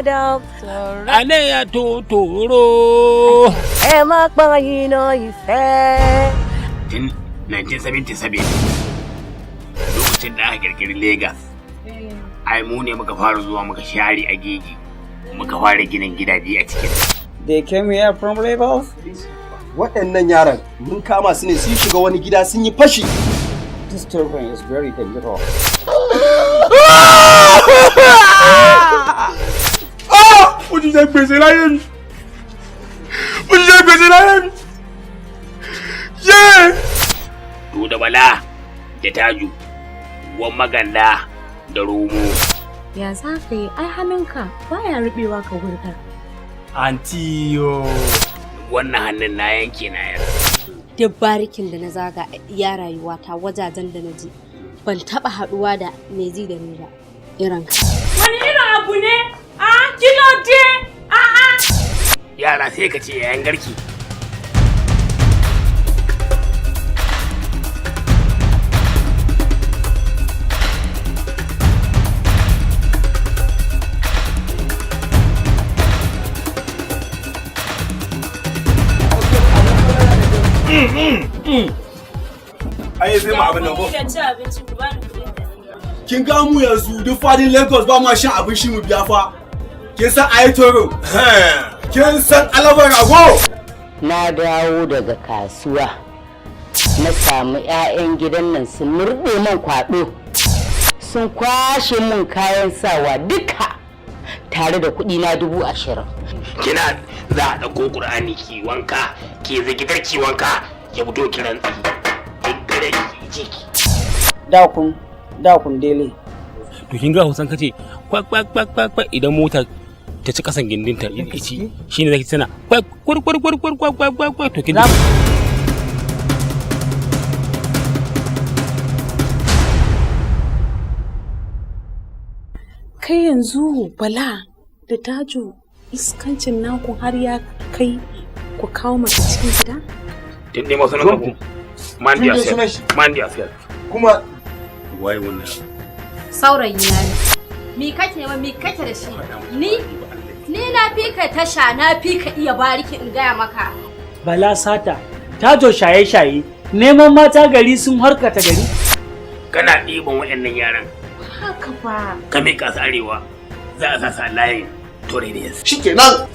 freedom. Aleya totoro. Magpang hino ife. Tun 1977 lokacin da aka kirkiri Lagos. Ai mu ne muka fara zuwa muka share a gigi. Muka fara ginin gidaje a cikin. They came here from Lagos. Waɗannan yaran mun kama su ne sun shiga wani gida sun yi fashi. This children is very dangerous. Ojú jẹ́ gbèsè láyé mi. Ojú jẹ́ gbèsè láyé mi. Yé! To da Bala da Taju, wan maganda da Romo. Ya za ka yi ai hannunka baya rubewa ka gurga. Antiyo. Wannan hannun na yanke na yar. Duk barikin da na zaga ya rayuwata wajajen da na ji ban taba haduwa da mai ji da ni ba irin ka. Wani irin abu ne? Kilo je? Yara sai ka ce yayan garki. Ai sai mu abin nan ko? Ni da ci abinci ku bani kuɗin da ni. Kin ga mu yanzu duk fadin Lagos ba ma shan abin shi mu biya fa. Kin san Ayatoro? Kin san Alabar Ago? Na dawo daga kasuwa. Na samu 'ya'yan gidan nan sun murɗe man kwaɗo. Sun kwashe mun kayan sawa duka tare da kuɗi na 20,000. Kina za a ɗauko Ƙur'ani ki wanka, ki zagidar ki wanka, ki fito kiran tsi. Gare ki ciki. Dakun dele. To kin ga Hausan kace kwak kwak kwak kwak idan mota ta ci kasan gindinta ici shine zaki tana kwak kwak kwak kwak kwak kwak kwak kwak to kin Kai yanzu Bala da Taju iskancin naku har ya kai ku kawo mata cikin gida? Din dai masu nan ku. Mandi asiyar. Kuma wai wannan. Saurayi na ne. Mi kake da shi? Ni na fi ka tasha, na fi ka iya bariki in gaya maka. Bala sata, Tajo shaye-shaye, neman mata gari sun harkata gari. Kana ɗiban waɗannan yaran. Haka ba. Ka miƙa su arewa za a sa layin tore da yanzu. shikenan